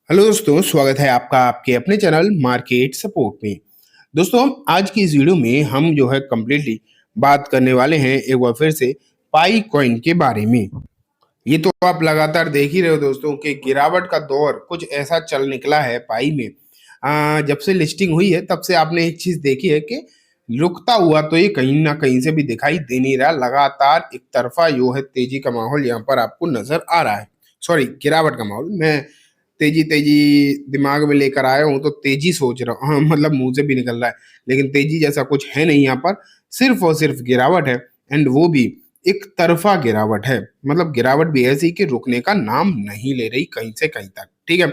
Hello दोस्तों, स्वागत है आपका आपके अपने चैनल मार्केट सपोर्ट में। दोस्तों, आज की इस वीडियो में हम जो है कम्प्लीटली बात करने वाले हैं एक बार फिर से पाई कॉइन के बारे में। ये तो आप लगातार देख ही रहे हो दोस्तों कि गिरावट का दौर कुछ ऐसा चल निकला है पाई में। जब से लिस्टिंग हुई है तब से आपने एक चीज देखी है कि रुकता हुआ तो ये कहीं ना कहीं से भी दिखाई दे नहीं रहा। लगातार एक तरफा जो है तेजी का माहौल यहाँ पर आपको नजर आ रहा है। सॉरी, गिरावट का माहौल। मैं तेजी तेजी दिमाग में लेकर आया हूँ तो तेजी सोच रहा हूँ। हाँ, मतलब मुंह से भी निकल रहा है, लेकिन तेजी जैसा कुछ है नहीं यहाँ पर। सिर्फ और सिर्फ गिरावट है, एंड वो भी एक तरफा गिरावट है। मतलब गिरावट भी ऐसी कि रुकने का नाम नहीं ले रही कहीं से कहीं तक। ठीक है,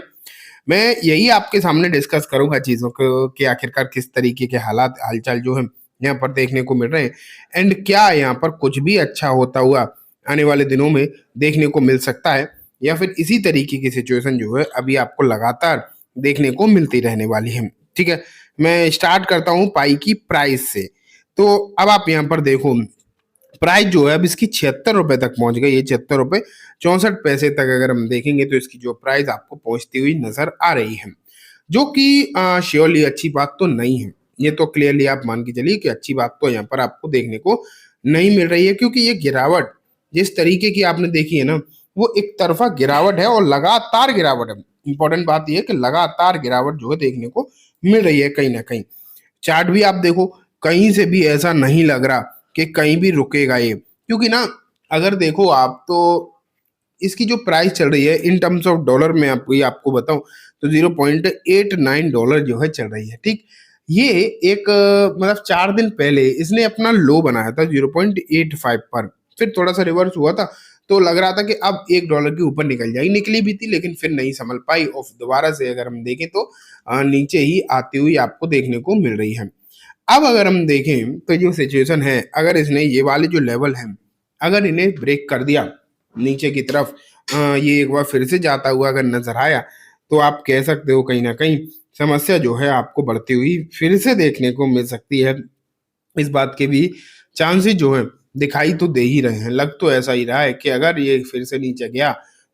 मैं यही आपके सामने डिस्कस करूंगा चीजों को कि आखिरकार किस तरीके के हालात हालचाल जो है यहाँ पर देखने को मिल रहे हैं, एंड क्या यहाँ पर कुछ भी अच्छा होता हुआ आने वाले दिनों में देखने को मिल सकता है, या फिर इसी तरीके की सिचुएशन जो है अभी आपको लगातार देखने को मिलती रहने वाली है। ठीक है, मैं स्टार्ट करता हूँ पाई की प्राइस से। तो अब आप यहाँ पर देखो, प्राइस जो है अब इसकी 76 रुपए तक पहुंच गई है। 76 रुपए 64 पैसे तक अगर हम देखेंगे तो इसकी जो प्राइस आपको पहुंचती हुई नजर आ रही है, जो कि श्योरली अच्छी बात तो नहीं है। ये तो क्लियरली आप मान के चलिए कि अच्छी बात तो यहाँ पर आपको देखने को नहीं मिल रही है, क्योंकि ये गिरावट जिस तरीके की आपने देखी है ना, वो एक तरफा गिरावट है और लगातार गिरावट है। इंपॉर्टेंट बात यह है कि लगातार गिरावट जो है देखने को मिल रही है कहीं ना कहीं। चार्ट भी आप देखो, कहीं से भी ऐसा नहीं लग रहा कि कहीं भी रुकेगा ये, क्योंकि ना अगर देखो आप तो इसकी जो प्राइस चल रही है इन टर्म्स ऑफ डॉलर में आपको ये आपको बताऊं तो $0.89 जो है चल रही है। ठीक, ये एक मतलब 4 दिन पहले इसने अपना लो बनाया था 0.85 पर, फिर थोड़ा सा रिवर्स हुआ था तो लग रहा था कि अब $1 के ऊपर निकल जाएगी, निकली भी थी लेकिन फिर नहीं संभल पाई और दोबारा से अगर हम देखें तो नीचे ही आती हुई आपको देखने को मिल रही है। अब अगर हम देखें तो जो सिचुएशन है, अगर इसने ये वाले जो लेवल है अगर इन्हें ब्रेक कर दिया नीचे की तरफ, ये एक बार फिर से जाता हुआ अगर नजर आया तो आप कह सकते हो कहीं ना कहीं समस्या जो है आपको बढ़ती हुई फिर से देखने को मिल सकती है। इस बात के भी चांसेस जो है दिखाई तो दे ही रहे हैं। लग तो ऐसा ही रहा है कि अगर ये फिर से नीचे गया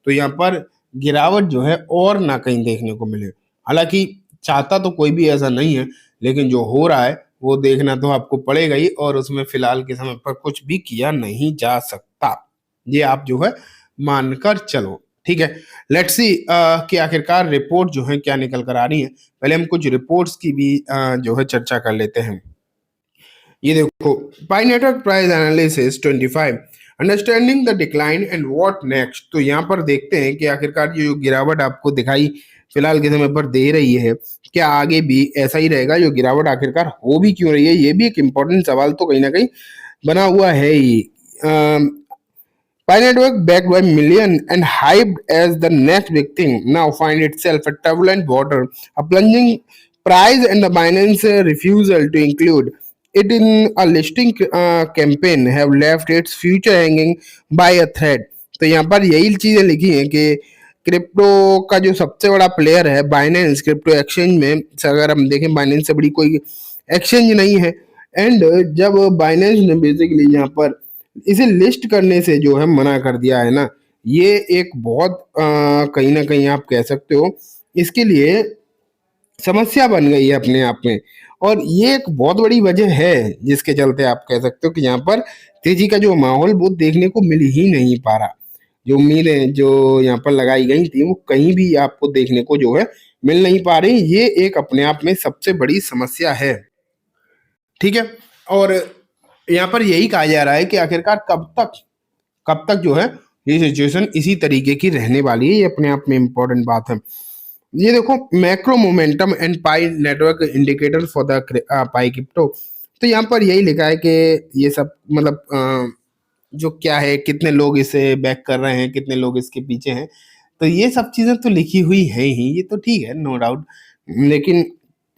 तो यहाँ पर गिरावट जो है और ना कहीं देखने को मिले। हालांकि चाहता तो कोई भी ऐसा नहीं है, लेकिन जो हो रहा है वो देखना तो आपको पड़ेगा ही, और उसमें फिलहाल के समय पर कुछ भी किया नहीं जा सकता। ये आप जो है मानकर चलो। ठीक है, लेट्स सी कि आखिरकार रिपोर्ट जो है क्या निकल कर आ रही है। पहले हम कुछ रिपोर्ट्स की भी जो है चर्चा कर लेते हैं। ये देखो, pi network price analysis 25 understanding the decline and what next. तो यहाँ पर देखते हैं कि आखिरकार ये जो गिरावट आपको दिखाई फिलहाल के समय पर दे रही है, क्या आगे भी ऐसा ही रहेगा? जो गिरावट आखिरकार हो भी क्यों रही है, ये भी एक इम्पोर्टेंट सवाल तो कहीं ना कहीं बना हुआ है ही। Pi network, backed by million and hyped as the next big thing, now find itself at turbulent water. A plunging price and the Binance refusal to include it in a listing campaign have left its future hanging by a thread. तो यहाँ पर यही चीजें लिखी हैं कि crypto का जो सबसे बड़ा प्लेयर है बाइनेंस, क्रिप्टो एक्सचेंज में अगर हम देखें बाइनेंस से बड़ी कोई एक्सचेंज नहीं है। एंड जब बाइनेंस ने बेसिकली यहाँ पर इसे लिस्ट करने से जो है मना कर दिया है ना, ये एक बहुत कहीं ना कहीं आप कह सकते हो इसके लिए समस्या बन गई है अपने आप में। और ये एक बहुत बड़ी वजह है जिसके चलते आप कह सकते हो कि यहाँ पर तेजी का जो माहौल वो देखने को मिल ही नहीं पा रहा। जो उम्मीदें जो यहाँ पर लगाई गई थी वो कहीं भी आपको देखने को जो है मिल नहीं पा रही। ये एक अपने आप में सबसे बड़ी समस्या है। ठीक है, और यहाँ पर यही कहा जा रहा है कि आखिरकार कब तक जो है ये सिचुएशन इसी तरीके की रहने वाली है। ये अपने आप में इम्पोर्टेंट बात है। ये देखो, macro momentum and pi network indicator for the pi crypto. तो यहाँ पर यही लिखा है कि ये सब मतलब जो क्या है, कितने लोग इसे बैक कर रहे हैं, कितने लोग इसके पीछे हैं, तो ये सब चीजें तो लिखी हुई है ही, ये तो ठीक है, नो डाउट। लेकिन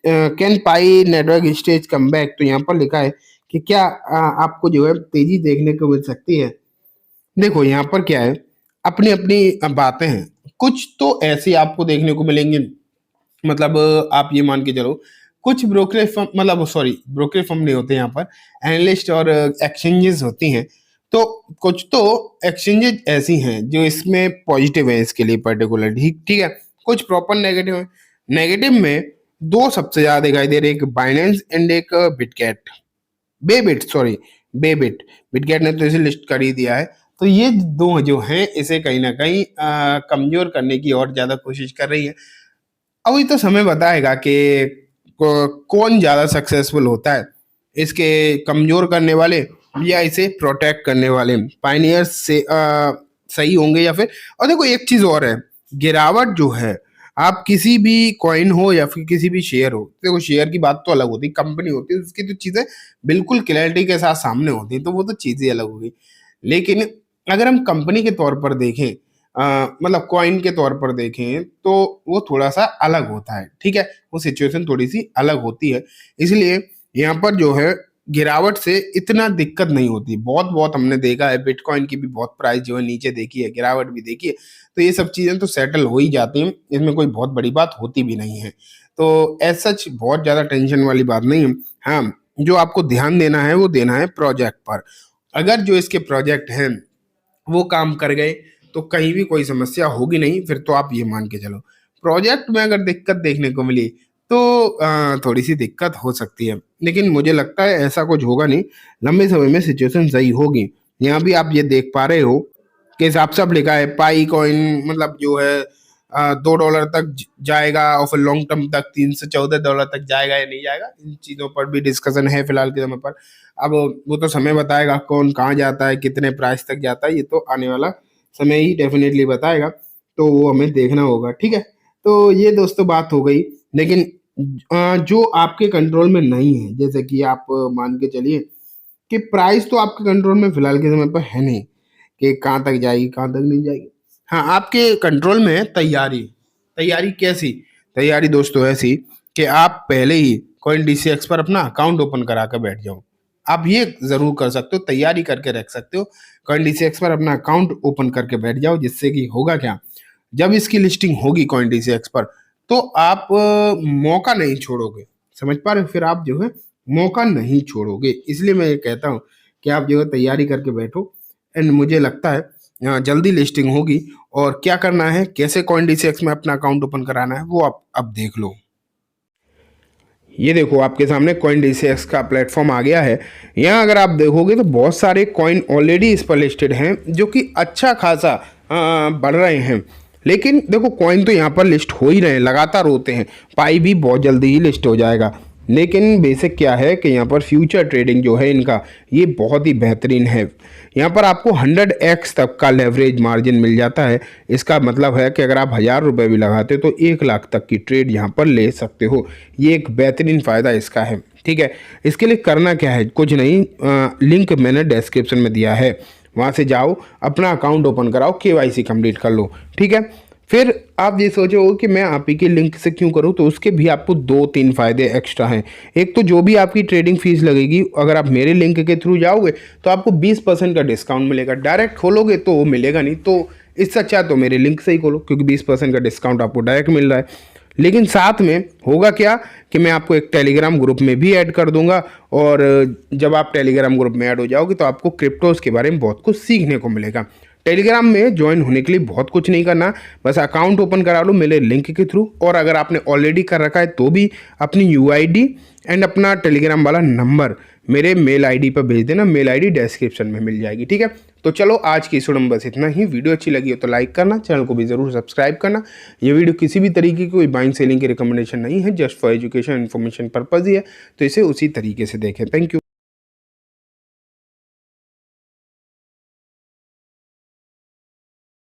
can pi network stage come back, तो यहाँ पर लिखा है कि क्या आपको जो है तेजी देखने को मिल सकती है। देखो यहाँ पर क्या है, अपनी अपनी बातें हैं। कुछ तो ऐसे आपको देखने को मिलेंगे, मतलब आप ये मान के चलो कुछ ब्रोकरेज फर्म, मतलब सॉरी ब्रोकरेज फर्म नहीं होते यहाँ पर, एनालिस्ट और एक्सचेंजेस होती हैं। तो कुछ तो एक्सचेंजेस ऐसी हैं जो इसमें पॉजिटिव है इसके लिए पर्टिकुलर। ठीक ठीक है, कुछ प्रॉपर नेगेटिव है। नेगेटिव में दो सबसे ज्यादा दिखाई दे रहे, एक बाइनेंस एंड एक Bitget, Babbitt, sorry Babbitt. Bitget ने तो इसे लिस्ट कर ही दिया है। तो ये दो जो हैं इसे कहीं ना कहीं कमजोर करने की और ज्यादा कोशिश कर रही है। अभी तो समय बताएगा कि कौन ज्यादा सक्सेसफुल होता है, इसके कमजोर करने वाले या इसे प्रोटेक्ट करने वाले पायनियर्स से सही होंगे या फिर। और देखो एक चीज और है, गिरावट जो है, आप किसी भी कॉइन हो या फिर किसी भी शेयर हो, देखो शेयर की बात तो अलग होती है, कंपनी होती है, उसकी तो चीजें बिल्कुल क्लैरिटी के साथ सामने होती है, तो वो तो चीजें अलग होगी। लेकिन अगर हम कंपनी के तौर पर देखें, मतलब कॉइन के तौर पर देखें, तो वो थोड़ा सा अलग होता है, ठीक है, वो सिचुएशन थोड़ी सी अलग होती है। इसलिए यहाँ पर जो है गिरावट से इतना दिक्कत नहीं होती। बहुत बहुत हमने देखा है, बिटकॉइन की भी बहुत प्राइस जो है नीचे देखी है, गिरावट भी देखी है, तो ये सब चीजें तो सेटल हो ही जाती हैं, इसमें कोई बहुत बड़ी बात होती भी नहीं है। तो एज सच बहुत ज्यादा टेंशन वाली बात नहीं है। हाँ, जो आपको ध्यान देना है वो देना है प्रोजेक्ट पर। अगर जो इसके प्रोजेक्ट हैं वो काम कर गए तो कहीं भी कोई समस्या होगी नहीं, फिर तो आप ये मान के चलो। प्रोजेक्ट में अगर दिक्कत देखने को मिली तो थोड़ी सी दिक्कत हो सकती है, लेकिन मुझे लगता है ऐसा कुछ होगा नहीं, लंबे समय में सिचुएशन सही होगी। यहाँ भी आप ये देख पा रहे हो कि साफ साफ लिखा है पाई कॉइन, मतलब जो है $2 तक जाएगा और फिर लॉन्ग टर्म तक $314 तक जाएगा या नहीं जाएगा, इन चीज़ों पर भी डिस्कशन है फिलहाल के समय पर। अब वो तो समय बताएगा कौन कहाँ जाता है, कितने प्राइस तक जाता है, ये तो आने वाला समय ही डेफिनेटली बताएगा, तो वो हमें देखना होगा, ठीक है। तो ये दोस्तों बात हो गई। लेकिन जो आपके कंट्रोल में नहीं है, जैसे कि आप मान के चलिए कि प्राइस तो आपके कंट्रोल में फिलहाल के समय पर है नहीं कि कहाँ तक जाएगी कहाँ तक नहीं जाएगी। हाँ, आपके कंट्रोल में है तैयारी। तैयारी कैसी? तैयारी दोस्तों ऐसी कि आप पहले ही कॉइन डीसीएक्स पर अपना अकाउंट ओपन करा कर बैठ जाओ। आप ये जरूर कर सकते हो, तैयारी करके रख सकते हो, कॉइन डीसीएक्स पर अपना अकाउंट ओपन करके बैठ जाओ, जिससे कि होगा क्या, जब इसकी लिस्टिंग होगी कॉइन डीसीएक्स पर तो आप मौका नहीं छोड़ोगे। समझ पा रहे हो? फिर आप जो है मौका नहीं छोड़ोगे। इसलिए मैं ये कहता हूँ कि आप जो है तैयारी करके बैठो। एंड मुझे लगता है जल्दी लिस्टिंग होगी। और क्या करना है, कैसे कॉइन डीसीएक्स में अपना अकाउंट ओपन कराना है, वो आप अब देख लो। ये देखो आपके सामने कॉइन डीसीएक्स का प्लेटफॉर्म आ गया है। यहाँ अगर आप देखोगे तो बहुत सारे कॉइन ऑलरेडी इस पर लिस्टेड हैं, जो कि अच्छा खासा बढ़ रहे हैं। लेकिन देखो कॉइन तो यहाँ पर लिस्ट हो ही रहे हैं, लगातार होते हैं। पाई भी बहुत जल्दी ही लिस्ट हो जाएगा। लेकिन बेसिक क्या है कि यहाँ पर फ्यूचर ट्रेडिंग जो है इनका, ये बहुत ही बेहतरीन है। यहाँ पर आपको 100x तक का लेवरेज मार्जिन मिल जाता है। इसका मतलब है कि अगर आप 1000 रुपये भी लगाते हो तो 1 लाख तक की ट्रेड यहाँ पर ले सकते हो। ये एक बेहतरीन फ़ायदा इसका है, ठीक है। इसके लिए करना क्या है, कुछ नहीं, लिंक मैंने डिस्क्रिप्शन में दिया है, वहाँ से जाओ, अपना अकाउंट ओपन कराओ, केवाईसी कंप्लीट कर लो, ठीक है। फिर आप ये सोचो कि मैं आप ही के लिंक से क्यों करूं, तो उसके भी आपको 2-3 फ़ायदे एक्स्ट्रा हैं। एक तो जो भी आपकी ट्रेडिंग फीस लगेगी, अगर आप मेरे लिंक के थ्रू जाओगे तो आपको 20% का डिस्काउंट मिलेगा। डायरेक्ट खोलोगे तो वो मिलेगा नहीं, तो इससे अच्छा तो मेरे लिंक से ही खोलो, क्योंकि 20% का डिस्काउंट आपको डायरेक्ट मिल रहा है। लेकिन साथ में होगा क्या कि मैं आपको एक टेलीग्राम ग्रुप में भी ऐड कर दूंगा, और जब आप टेलीग्राम ग्रुप में ऐड हो जाओगे तो आपको क्रिप्टोज के बारे में बहुत कुछ सीखने को मिलेगा। टेलीग्राम में ज्वाइन होने के लिए बहुत कुछ नहीं करना, बस अकाउंट ओपन करा लो मेरे लिंक के थ्रू, और अगर आपने ऑलरेडी कर रखा है तो भी अपनी यूआईडी एंड अपना टेलीग्राम वाला नंबर मेरे मेल आईडी पर भेज देना। मेल आईडी डिस्क्रिप्शन में मिल जाएगी, ठीक है। तो चलो आज की इस वीडियो में बस इतना ही। वीडियो अच्छी लगी हो तो लाइक करना, चैनल को भी ज़रूर सब्सक्राइब करना। ये वीडियो किसी भी तरीके की कोई बाइंग सेलिंग की रिकमेंडेशन नहीं है, just for education information purpose ही है, तो इसे उसी तरीके से देखें। Thank you.